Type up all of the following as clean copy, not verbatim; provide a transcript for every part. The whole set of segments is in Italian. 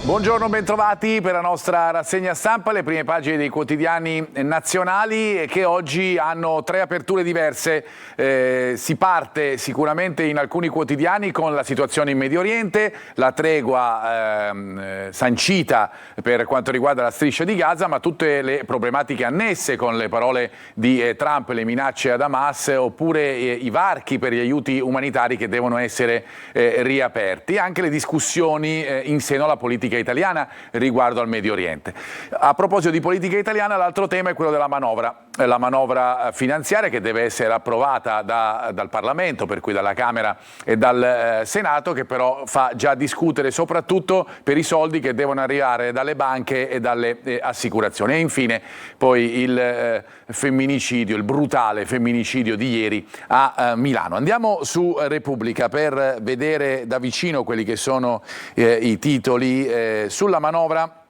Buongiorno, bentrovati per la nostra rassegna stampa, le prime pagine dei quotidiani nazionali che oggi hanno tre aperture diverse. Si parte sicuramente in alcuni quotidiani con la situazione in Medio Oriente, la tregua sancita per quanto riguarda la striscia di Gaza, ma tutte le problematiche annesse con le parole di Trump, le minacce ad Hamas oppure i varchi per gli aiuti umanitari che devono essere riaperti, anche le discussioni in seno alla politica italiana riguardo al Medio Oriente. A proposito di politica italiana, l'altro tema è quello della la manovra finanziaria che deve essere approvata dal Parlamento, per cui dalla Camera e dal Senato, che però fa già discutere soprattutto per i soldi che devono arrivare dalle banche e dalle assicurazioni. E infine poi il femminicidio, il brutale femminicidio di ieri a Milano. Andiamo su Repubblica per vedere da vicino quelli che sono i titoli sulla manovra.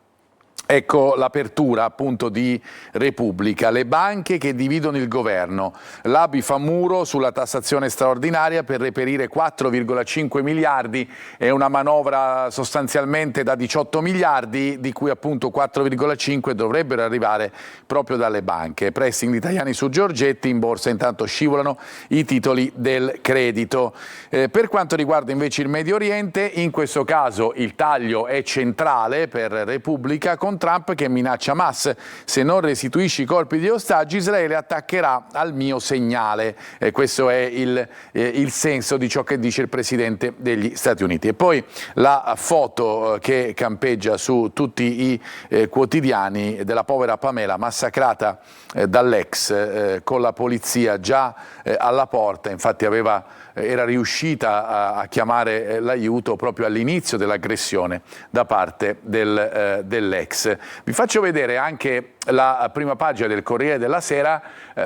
Ecco l'apertura appunto di Repubblica, le banche che dividono il governo, l'ABI fa muro sulla tassazione straordinaria per reperire 4,5 miliardi, è una manovra sostanzialmente da 18 miliardi di cui appunto 4,5 dovrebbero arrivare proprio dalle banche. Pressing di italiani su Giorgetti, in borsa intanto scivolano i titoli del credito. Per quanto riguarda invece il Medio Oriente, in questo caso il taglio è centrale per Repubblica con Trump che minaccia Hamas: se non restituisci i corpi di ostaggi Israele attaccherà al mio segnale. Questo è il senso di ciò che dice il Presidente degli Stati Uniti. E poi la foto che campeggia su tutti i quotidiani della povera Pamela massacrata dall'ex con la polizia già alla porta. Infatti era riuscita a chiamare l'aiuto proprio all'inizio dell'aggressione da parte dell'ex. Vi faccio vedere anche la prima pagina del Corriere della Sera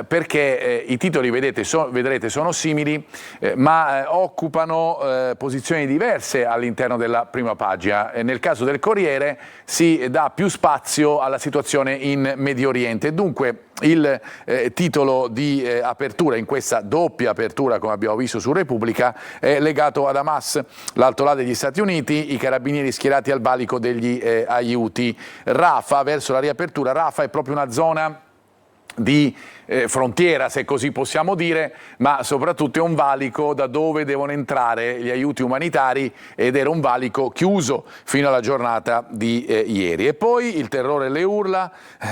perché i titoli vedrete sono simili ma occupano posizioni diverse all'interno della prima pagina. Nel caso del Corriere si dà più spazio alla situazione in Medio Oriente. Dunque il titolo di apertura in questa doppia apertura, come abbiamo visto su Repubblica, è legato ad Hamas, l'alto là degli Stati Uniti, i carabinieri schierati al valico degli aiuti. Rafah, verso la riapertura, Rafah è proprio una zona di frontiera, se così possiamo dire, ma soprattutto è un valico da dove devono entrare gli aiuti umanitari ed era un valico chiuso fino alla giornata di ieri. E poi il terrore e le urla,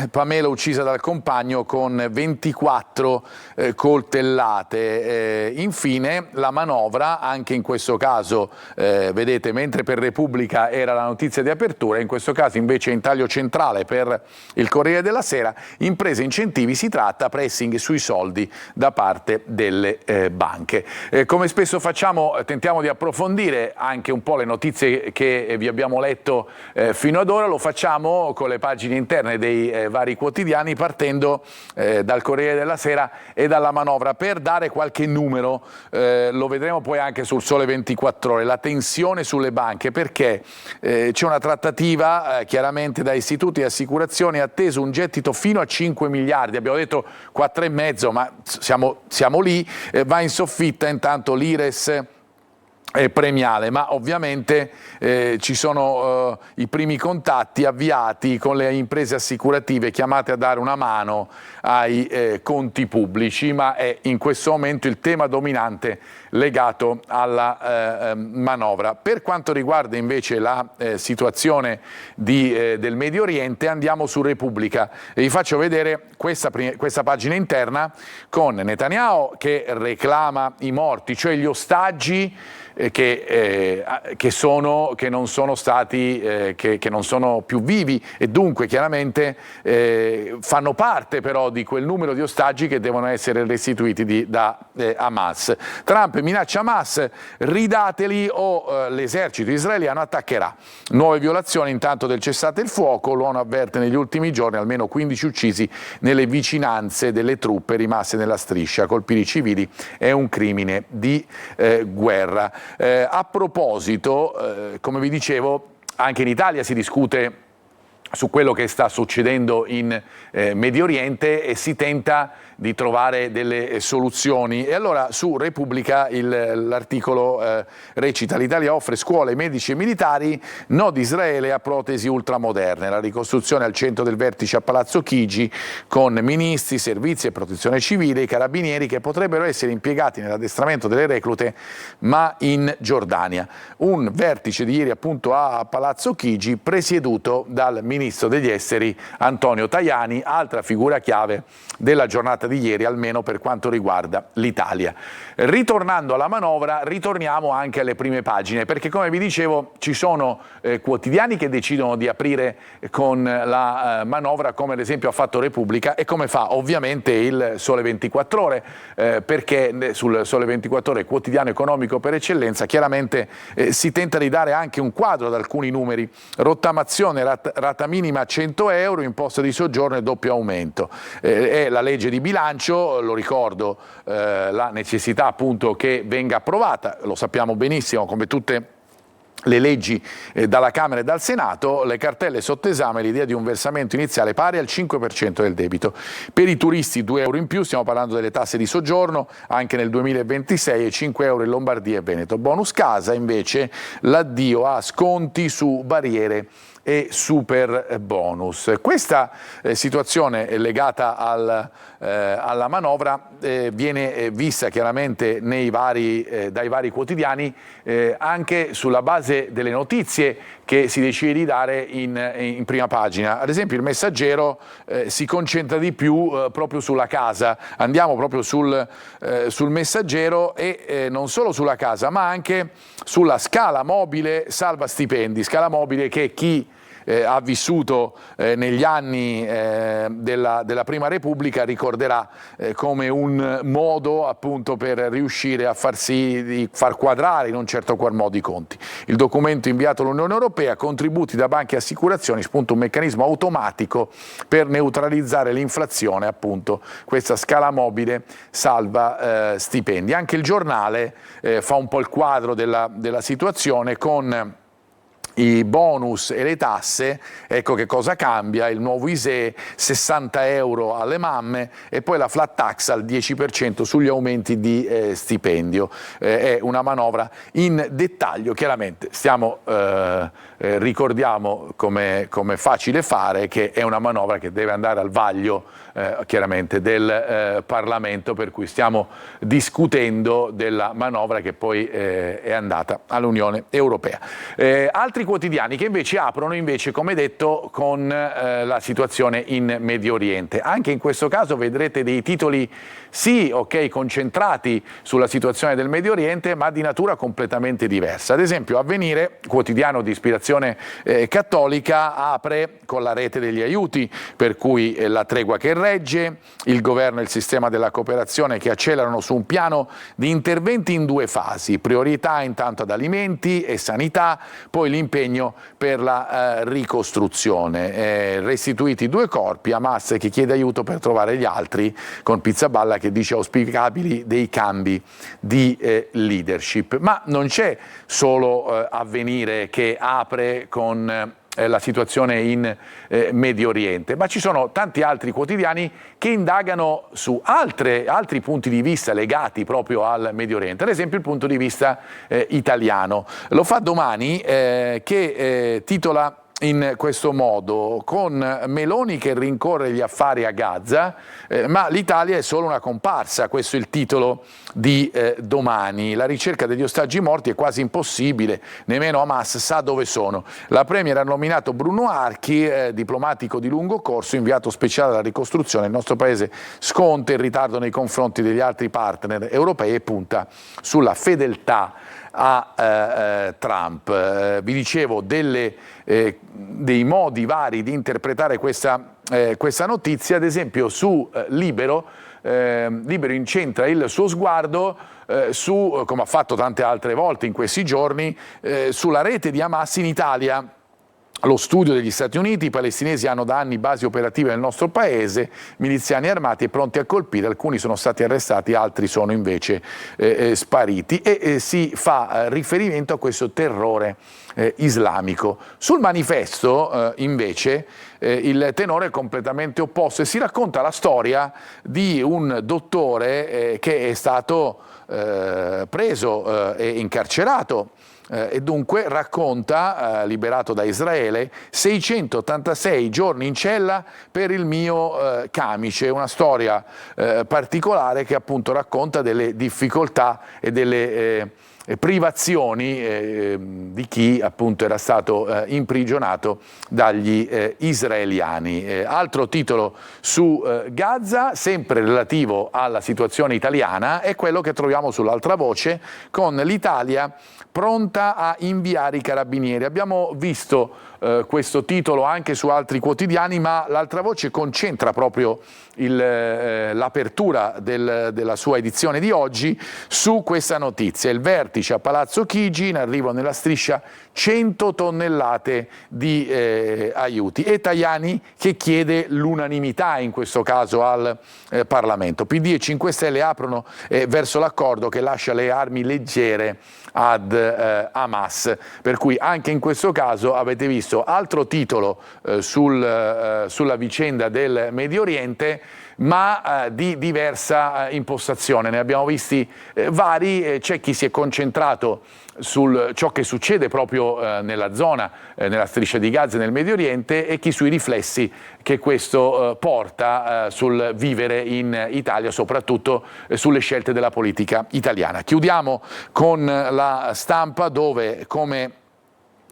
Pamela uccisa dal compagno con 24 coltellate. Infine la manovra, anche in questo caso, vedete, mentre per Repubblica era la notizia di apertura, in questo caso invece è in taglio centrale per il Corriere della Sera, imprese incentivi, si tratta sui soldi da parte delle banche. Come spesso facciamo, tentiamo di approfondire anche un po' le notizie che vi abbiamo letto fino ad ora. Lo facciamo con le pagine interne dei vari quotidiani, partendo dal Corriere della Sera e dalla manovra, per dare qualche numero. Lo vedremo poi anche sul Sole 24 Ore, la tensione sulle banche, perché c'è una trattativa chiaramente da istituti e assicurazioni, atteso un gettito fino a 5 miliardi, abbiamo detto 4,5, ma siamo lì. Va in soffitta intanto l'Ires premiale, ma ovviamente ci sono i primi contatti avviati con le imprese assicurative chiamate a dare una mano ai conti pubblici, ma è in questo momento il tema dominante legato alla manovra. Per quanto riguarda invece la situazione del Medio Oriente, andiamo su Repubblica e vi faccio vedere questa pagina interna con Netanyahu che reclama i morti, cioè gli ostaggi che non sono stati, che non sono più vivi e dunque chiaramente fanno parte però di quel numero di ostaggi che devono essere restituiti da Hamas. Trump minaccia Hamas: ridateli o l'esercito israeliano attaccherà. Nuove violazioni intanto del cessate il fuoco, l'ONU avverte negli ultimi giorni almeno 15 uccisi nelle vicinanze delle truppe rimaste nella striscia. Colpire i civili è un crimine di guerra. A proposito, come vi dicevo, anche in Italia si discute su quello che sta succedendo in Medio Oriente e si tenta di trovare delle soluzioni. E allora su Repubblica l'articolo recita: l'Italia offre scuole, medici e militari, no di Israele a protesi ultramoderne. La ricostruzione al centro del vertice a Palazzo Chigi, con ministri, servizi e protezione civile, i carabinieri che potrebbero essere impiegati nell'addestramento delle reclute, ma in Giordania. Un vertice di ieri appunto a Palazzo Chigi, presieduto dal ministro degli esteri Antonio Tajani, altra figura chiave della giornata di ieri, almeno per quanto riguarda l'Italia. Ritornando alla manovra, ritorniamo anche alle prime pagine, perché come vi dicevo ci sono quotidiani che decidono di aprire con la manovra, come ad esempio ha fatto Repubblica e come fa ovviamente il Sole 24 Ore, perché sul Sole 24 Ore, quotidiano economico per eccellenza, chiaramente si tenta di dare anche un quadro ad alcuni numeri. Rottamazione, rata minima 100 euro, imposta di soggiorno e doppio aumento. È la legge di bilancio, lo ricordo, la necessità appunto che venga approvata, lo sappiamo benissimo, come tutte le leggi dalla Camera e dal Senato. Le cartelle sotto esame, l'idea di un versamento iniziale pari al 5% del debito. Per i turisti 2 euro in più, stiamo parlando delle tasse di soggiorno, anche nel 2026, e 5 euro in Lombardia e Veneto. Bonus casa invece, l'addio a sconti su barriere e super bonus. Questa situazione legata alla manovra viene vista chiaramente dai vari quotidiani, anche sulla base delle notizie che si decide di dare in prima pagina. Ad esempio il Messaggero si concentra di più proprio sulla casa. Andiamo proprio sul Messaggero e non solo sulla casa, ma anche sulla scala mobile salva stipendi. Scala mobile che chi ha vissuto negli anni della Prima Repubblica ricorderà come un modo appunto per riuscire a far sì di far quadrare in un certo qual modo i conti. Il documento inviato all'Unione Europea, contributi da banche e assicurazioni, spunta un meccanismo automatico per neutralizzare l'inflazione, appunto questa scala mobile salva stipendi. Anche il Giornale fa un po' il quadro della situazione con i bonus e le tasse. Ecco che cosa cambia: il nuovo ISEE, 60 euro alle mamme, e poi la flat tax al 10% sugli aumenti di stipendio. È una manovra in dettaglio, chiaramente ricordiamo come facile fare che è una manovra che deve andare al vaglio chiaramente del Parlamento, per cui stiamo discutendo della manovra che poi è andata all'Unione Europea. Altri quotidiani che invece aprono, come detto, con la situazione in Medio Oriente. Anche in questo caso vedrete dei titoli sì, ok, concentrati sulla situazione del Medio Oriente, ma di natura completamente diversa. Ad esempio Avvenire, quotidiano di ispirazione cattolica, apre con la rete degli aiuti, per cui la tregua che regge, il governo e il sistema della cooperazione che accelerano su un piano di interventi in 2 fasi, priorità intanto ad alimenti e sanità, poi l'impegno per la ricostruzione. Restituiti 2 corpi, Hamas che chiede aiuto per trovare gli altri, con Pizzaballa che dice auspicabili dei cambi di leadership. Ma non c'è solo Avvenire che apre con la situazione in Medio Oriente, ma ci sono tanti altri quotidiani che indagano su altri punti di vista legati proprio al Medio Oriente. Ad esempio il punto di vista italiano. Lo fa Domani, che titola in questo modo: con Meloni che rincorre gli affari a Gaza, ma l'Italia è solo una comparsa. Questo è il titolo di Domani. La ricerca degli ostaggi morti è quasi impossibile, nemmeno Hamas sa dove sono. La Premier ha nominato Bruno Archi, diplomatico di lungo corso, inviato speciale alla ricostruzione. Il nostro paese sconta il ritardo nei confronti degli altri partner europei e punta sulla fedeltà a Trump. Vi dicevo dei modi vari di interpretare questa notizia. Ad esempio su Libero incentra il suo sguardo come ha fatto tante altre volte in questi giorni, sulla rete di Hamas in Italia. lo studio degli Stati Uniti: i palestinesi hanno da anni basi operative nel nostro paese, miliziani armati e pronti a colpire, alcuni sono stati arrestati, altri sono invece spariti, e si fa riferimento a questo terrore islamico. Sul manifesto invece il tenore è completamente opposto e si racconta la storia di un dottore che è stato preso e incarcerato, e dunque racconta, liberato da Israele, 686 giorni in cella per il mio camice, una storia particolare che appunto racconta delle difficoltà e delle privazioni di chi appunto era stato imprigionato dagli israeliani. Altro titolo su Gaza, sempre relativo alla situazione italiana, è quello che troviamo sull'altra voce, con l'Italia pronta a inviare i carabinieri. Abbiamo visto questo titolo anche su altri quotidiani, ma l'altra voce concentra proprio l'apertura della sua edizione di oggi su questa notizia. Il vertice a Palazzo Chigi, in arrivo nella striscia 100 tonnellate di aiuti, e Tajani che chiede l'unanimità in questo caso al Parlamento. PD e 5 Stelle aprono verso l'accordo che lascia le armi leggere ad Hamas, per cui anche in questo caso avete visto altro titolo sulla vicenda del Medio Oriente, ma di diversa impostazione. Ne abbiamo visti vari. C'è chi si è concentrato su ciò che succede proprio nella zona, nella striscia di Gaza e nel Medio Oriente, e chi sui riflessi che questo porta sul vivere in Italia, soprattutto sulle scelte della politica italiana. Chiudiamo con la Stampa, dove come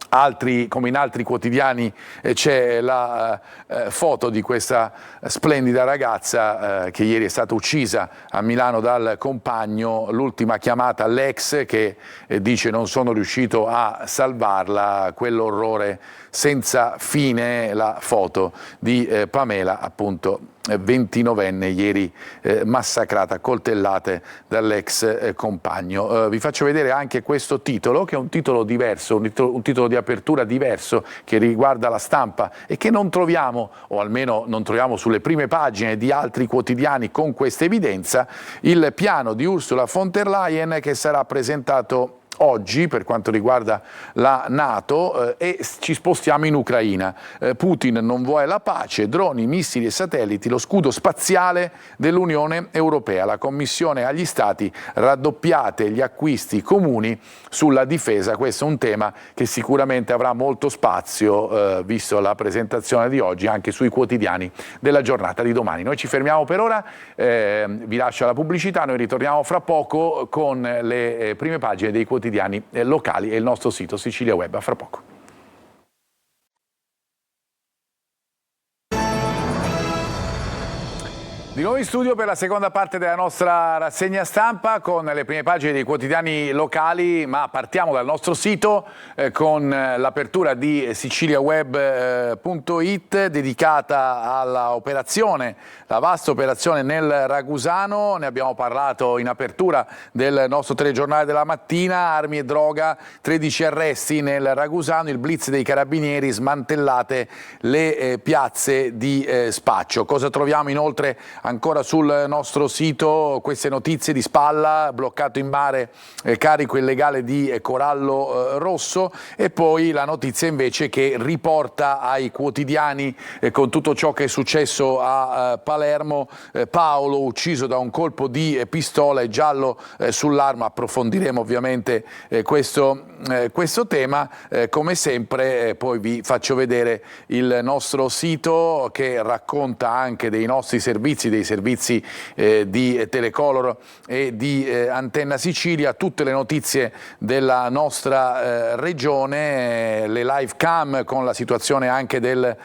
in altri quotidiani c'è la foto di questa splendida ragazza che ieri è stata uccisa a Milano dal compagno, l'ultima chiamata all'ex che dice: non sono riuscito a salvarla, quell'orrore senza fine. La foto di Pamela, appunto 29enne, ieri massacrata a coltellate dall'ex compagno. Vi faccio vedere anche questo titolo, che è un titolo diverso, un titolo di apertura diverso, che riguarda la Stampa e che non troviamo, o almeno non troviamo sulle prime pagine di altri quotidiani con questa evidenza: il piano di Ursula von der Leyen che sarà presentato oggi per quanto riguarda la NATO, e ci spostiamo in Ucraina. Putin non vuole la pace, droni, missili e satelliti, lo scudo spaziale dell'Unione Europea. La Commissione agli Stati: raddoppiate gli acquisti comuni sulla difesa. Questo è un tema che sicuramente avrà molto spazio, visto la presentazione di oggi, anche sui quotidiani della giornata di domani. Noi ci fermiamo per ora, vi lascio alla pubblicità, noi ritorniamo fra poco con le prime pagine dei quotidiani locali e il nostro sito Sicilia Web. A fra poco. Di nuovo in studio per la seconda parte della nostra rassegna stampa con le prime pagine dei quotidiani locali, ma partiamo dal nostro sito con l'apertura di siciliaweb.it dedicata alla operazione, la vasta operazione nel Ragusano. Ne abbiamo parlato in apertura del nostro telegiornale della mattina: armi e droga, 13 arresti nel Ragusano, il blitz dei carabinieri, smantellate le piazze di spaccio. Cosa troviamo inoltre ancora sul nostro sito? Queste notizie di Spalla, bloccato in mare carico illegale di corallo rosso, e poi la notizia invece che riporta ai quotidiani con tutto ciò che è successo a Palermo: Paolo ucciso da un colpo di pistola e giallo sull'arma. Approfondiremo ovviamente questo tema. Come sempre poi vi faccio vedere il nostro sito che racconta anche dei nostri servizi, dei servizi di Telecolor e di Antenna Sicilia, tutte le notizie della nostra regione, le live cam con la situazione anche del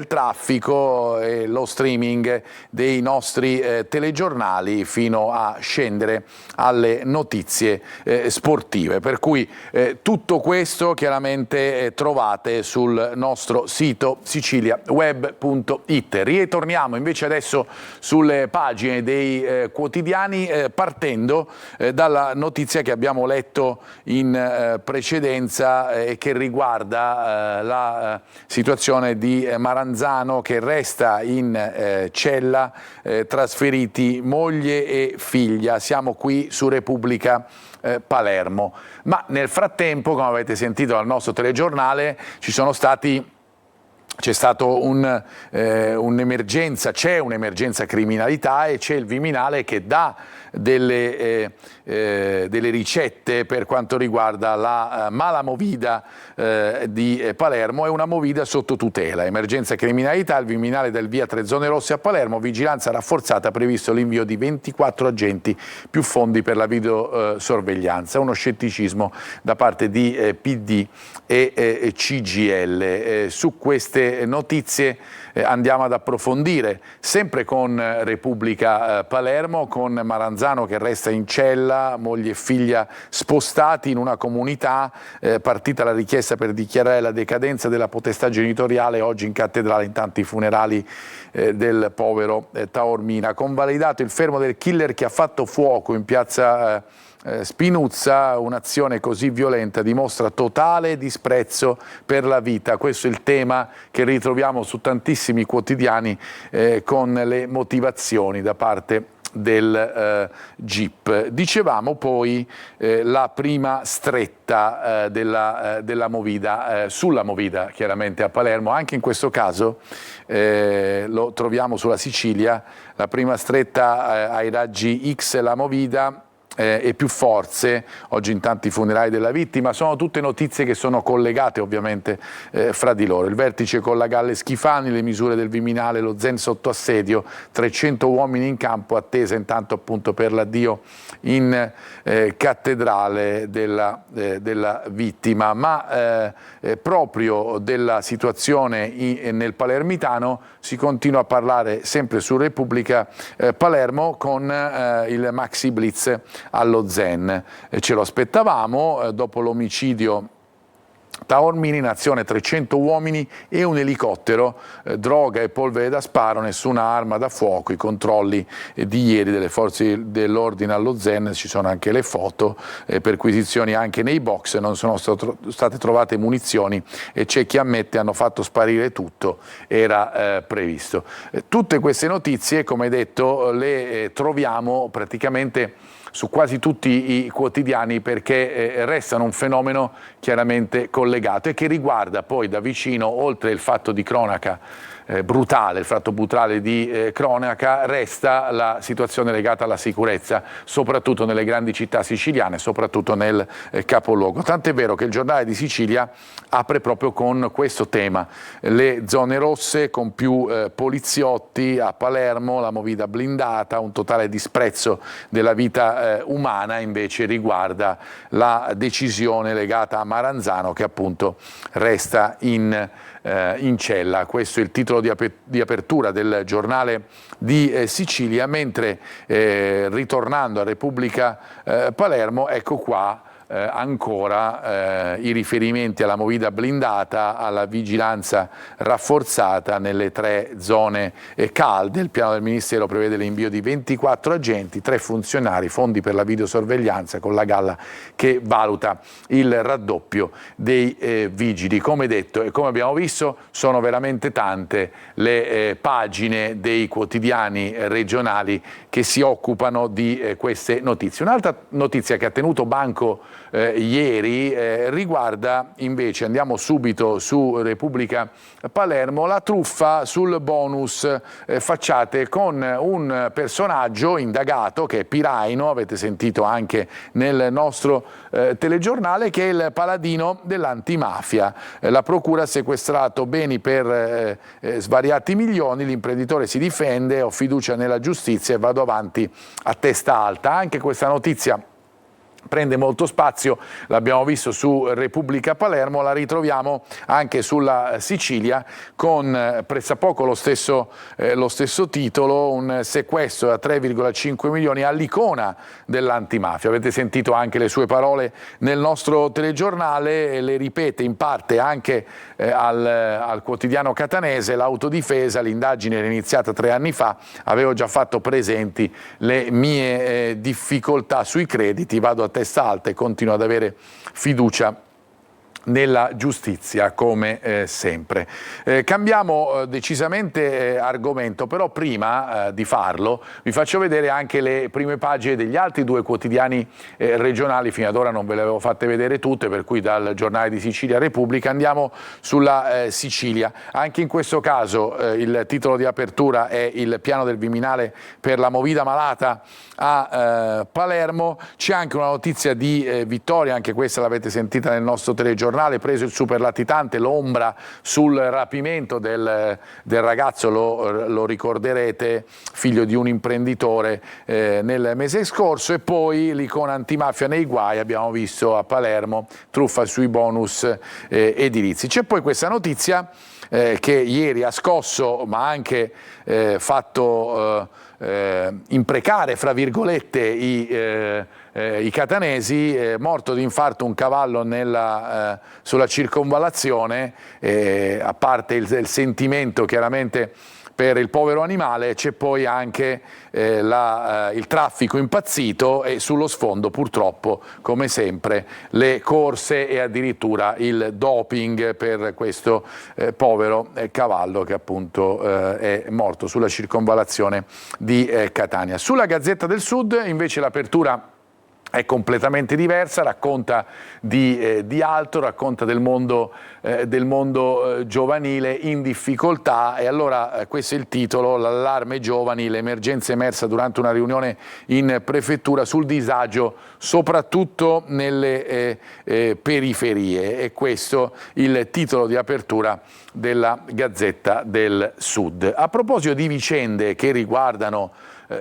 traffico e lo streaming dei nostri telegiornali, fino a scendere alle notizie sportive. Per cui tutto questo chiaramente trovate sul nostro sito siciliaweb.it. Ritorniamo invece adesso adesso sulle pagine dei quotidiani, partendo dalla notizia che abbiamo letto in precedenza e che riguarda la situazione di Maranzano, che resta in cella, trasferiti moglie e figlia. Siamo qui su Repubblica Palermo. Ma nel frattempo, come avete sentito dal nostro telegiornale, c'è stato un'emergenza, c'è un'emergenza criminalità e c'è il Viminale che dà delle ricette per quanto riguarda la mala movida di Palermo. È una movida sotto tutela. Emergenza criminalità, il Viminale del via 3 zone rosse a Palermo, vigilanza rafforzata, previsto l'invio di 24 agenti più fondi per la videosorveglianza. Uno scetticismo da parte di PD e CGIL. Su queste notizie andiamo ad approfondire, sempre con Repubblica Palermo, con Maranzano che resta in cella, moglie e figlia spostati in una comunità, partita la richiesta per dichiarare la decadenza della potestà genitoriale, oggi in cattedrale in tanti funerali del povero Taormina. Convalidato il fermo del killer che ha fatto fuoco in piazza Spinuzza. Un'azione così violenta dimostra totale disprezzo per la vita. Questo è il tema che ritroviamo su tantissimi quotidiani, con le motivazioni da parte del GIP. Dicevamo poi la prima stretta della movida, sulla movida chiaramente a Palermo. Anche in questo caso lo troviamo sulla Sicilia, la prima stretta ai raggi X, la movida e più forze, oggi in tanti funerali della vittima. Sono tutte notizie che sono collegate ovviamente fra di loro. Il vertice con la Galle Schifani, le misure del Viminale, lo Zen sotto assedio, 300 uomini in campo, attesa intanto appunto per l'addio in cattedrale della vittima. Ma proprio della situazione nel Palermitano si continua a parlare sempre su Repubblica Palermo con il Maxi Blitz allo Zen. Ce lo aspettavamo, dopo l'omicidio Taormina, in azione 300 uomini e un elicottero, droga e polvere da sparo, nessuna arma da fuoco. I controlli di ieri delle forze dell'ordine allo Zen, ci sono anche le foto, perquisizioni anche nei box, non sono state trovate munizioni e c'è chi ammette hanno fatto sparire tutto, era previsto. Tutte queste notizie, come detto, le troviamo praticamente su quasi tutti i quotidiani, perché restano un fenomeno chiaramente collegato e che riguarda poi da vicino, oltre il fatto di cronaca brutale, il fatto brutale di cronaca, resta la situazione legata alla sicurezza, soprattutto nelle grandi città siciliane, soprattutto nel capoluogo. Tant'è vero che il Giornale di Sicilia apre proprio con questo tema: le zone rosse con più poliziotti a Palermo, la movida blindata, un totale disprezzo della vita umana. Invece riguarda la decisione legata a Maranzano, che appunto resta in cella. Questo è il titolo di apertura del Giornale di Sicilia, mentre ritornando a Repubblica Palermo, ecco qua ancora i riferimenti alla movida blindata, alla vigilanza rafforzata nelle 3 zone calde. Il piano del Ministero prevede l'invio di 24 agenti, 3 funzionari, fondi per la videosorveglianza, con la Galla che valuta il raddoppio dei vigili. Come detto e come abbiamo visto, sono veramente tante le pagine dei quotidiani regionali che si occupano di queste notizie. Un'altra notizia che ha tenuto banco ieri riguarda invece, andiamo subito su Repubblica Palermo, la truffa sul bonus facciate con un personaggio indagato che è Piraino, avete sentito anche nel nostro telegiornale, che è il paladino dell'antimafia. La procura ha sequestrato beni per svariati milioni, l'imprenditore si difende: ho fiducia nella giustizia e vado avanti a testa alta. Anche questa notizia prende molto spazio, l'abbiamo visto su Repubblica Palermo, la ritroviamo anche sulla Sicilia con pressappoco lo stesso titolo, un sequestro da 3,5 milioni all'icona dell'antimafia. Avete sentito anche le sue parole nel nostro telegiornale, le ripete in parte anche al quotidiano catanese. L'autodifesa, l'indagine era iniziata 3 anni fa, avevo già fatto presenti le mie difficoltà sui crediti, vado a testa alta e continuo ad avere fiducia nella giustizia come sempre. Cambiamo decisamente argomento, però prima di farlo vi faccio vedere anche le prime pagine degli altri 2 quotidiani regionali. Fino ad ora non ve le avevo fatte vedere tutte, per cui dal Giornale di Sicilia Repubblica andiamo sulla Sicilia. Anche in questo caso il titolo di apertura è il piano del Viminale per la movida malata a Palermo. C'è anche una notizia di vittoria, anche questa l'avete sentita nel nostro telegiornale. Preso il superlatitante, l'ombra sul rapimento del ragazzo, lo ricorderete, figlio di un imprenditore nel mese scorso, e poi l'icona antimafia nei guai, abbiamo visto a Palermo, truffa sui bonus edilizi. C'è poi questa notizia che ieri ha scosso, ma anche fatto imprecare, fra virgolette, i catanesi. Morto di infarto un cavallo sulla circonvallazione, a parte il sentimento chiaramente per il povero animale, c'è poi anche il traffico impazzito e sullo sfondo purtroppo, come sempre, le corse e addirittura il doping per questo povero cavallo che appunto è morto sulla circonvallazione di Catania. Sulla Gazzetta del Sud invece l'apertura è completamente diversa, racconta di altro, racconta del mondo giovanile in difficoltà, e allora questo è il titolo: l'allarme giovani, l'emergenza emersa durante una riunione in prefettura sul disagio soprattutto nelle periferie, e questo il titolo di apertura della Gazzetta del Sud. A proposito di vicende che riguardano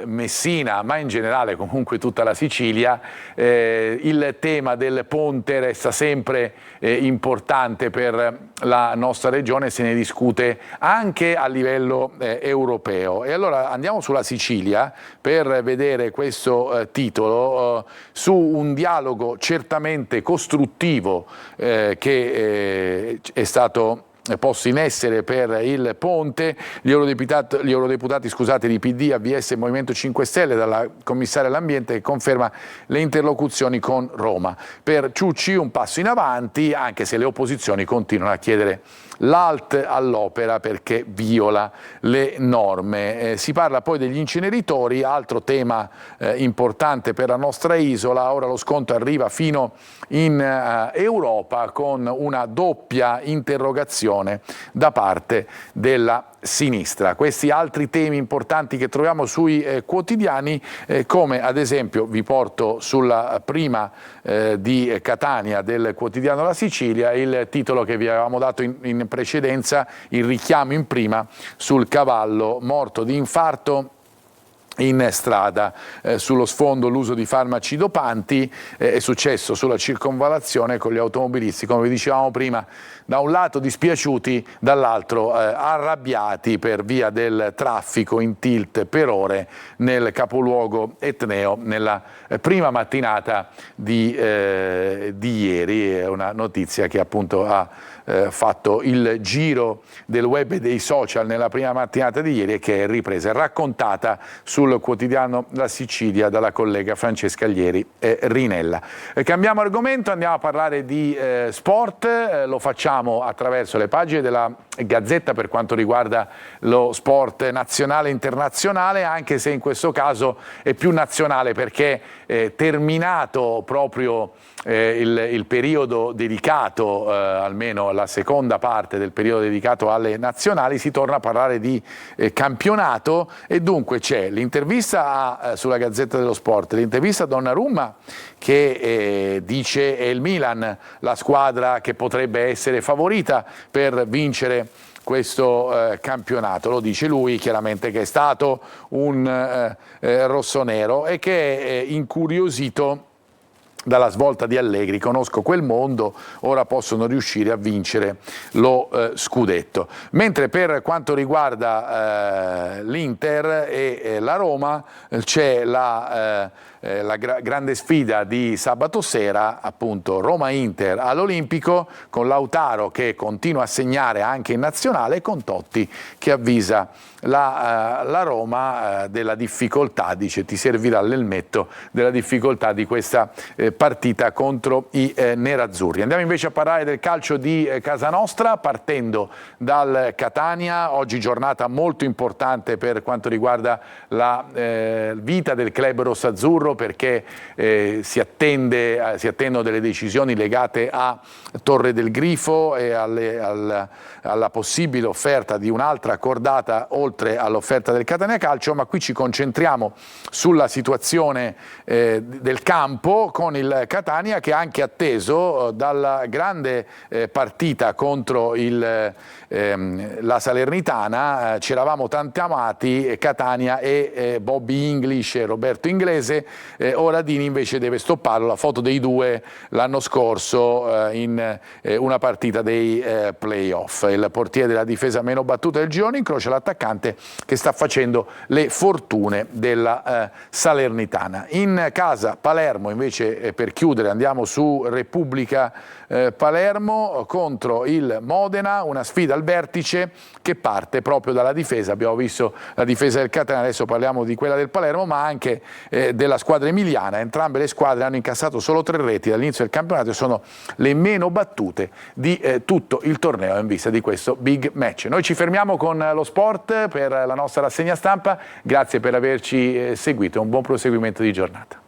Messina, ma in generale comunque tutta la Sicilia, il tema del ponte resta sempre importante per la nostra regione, se ne discute anche a livello europeo. E allora andiamo sulla Sicilia per vedere questo titolo su un dialogo certamente costruttivo che è stato posto in essere per il ponte. Gli eurodeputati di PD, AVS e Movimento 5 Stelle, dalla commissaria all'ambiente, che conferma le interlocuzioni con Roma. Per Ciucci un passo in avanti, anche se le opposizioni continuano a chiedere l'alt all'opera perché viola le norme. Si parla poi degli inceneritori, altro tema importante per la nostra isola. Ora lo sconto arriva fino in Europa con una doppia interrogazione da parte della sinistra. Questi altri temi importanti che troviamo sui quotidiani, come ad esempio vi porto sulla prima di Catania del quotidiano La Sicilia, il titolo che vi avevamo dato in precedenza, il richiamo in prima sul cavallo morto di infarto in strada. Sullo sfondo l'uso di farmaci dopanti, è successo sulla circonvallazione con gli automobilisti, come vi dicevamo prima, da un lato dispiaciuti, dall'altro arrabbiati per via del traffico in tilt per ore nel capoluogo etneo nella prima mattinata di ieri. È una notizia che appunto ha fatto il giro del web e dei social nella prima mattinata di ieri, e che è ripresa e raccontata sul quotidiano La Sicilia dalla collega Francesca Alieri Rinella. Cambiamo argomento, andiamo a parlare di sport, lo facciamo attraverso le pagine della Gazzetta per quanto riguarda lo sport nazionale e internazionale, anche se in questo caso è più nazionale perché terminato proprio il periodo dedicato, almeno la seconda parte del periodo dedicato alle nazionali, si torna a parlare di campionato, e dunque c'è l'intervista sulla Gazzetta dello Sport, l'intervista a Donnarumma che dice è il Milan la squadra che potrebbe essere favorita per vincere questo campionato. Lo dice lui, chiaramente, che è stato un rossonero e che è incuriosito dalla svolta di Allegri, conosco quel mondo, ora possono riuscire a vincere lo scudetto. Mentre per quanto riguarda l'Inter e la Roma c'è la grande sfida di sabato sera, appunto Roma-Inter all'Olimpico, con Lautaro che continua a segnare anche in nazionale e con Totti che avvisa la Roma della difficoltà, dice ti servirà l'elmetto, della difficoltà di questa partita contro i nerazzurri. Andiamo invece a parlare del calcio di casa nostra, partendo dal Catania. Oggi giornata molto importante per quanto riguarda la vita del club rossazzurro, perché si attendono delle decisioni legate a Torre del Grifo e alla possibile offerta di un'altra cordata oltre all'offerta del Catania Calcio, ma qui ci concentriamo sulla situazione del campo con il Catania, che ha anche atteso dalla grande partita contro la Salernitana. Ci eravamo tanti amati, Catania e Bobby English e Roberto Inglese. Ora Dini invece deve stopparlo, la foto dei due l'anno scorso in una partita dei playoff. Il portiere della difesa meno battuta del girone incrocia l'attaccante che sta facendo le fortune della Salernitana. In casa Palermo invece, per chiudere andiamo su Repubblica Palermo contro il Modena, una sfida al vertice che parte proprio dalla difesa. Abbiamo visto la difesa del Catania, adesso parliamo di quella del Palermo, ma anche della squadra emiliana. Entrambe le squadre hanno incassato solo 3 reti dall'inizio del campionato e sono le meno battute di tutto il torneo in vista di questo big match. Noi ci fermiamo con lo sport per la nostra rassegna stampa, grazie per averci seguito e un buon proseguimento di giornata.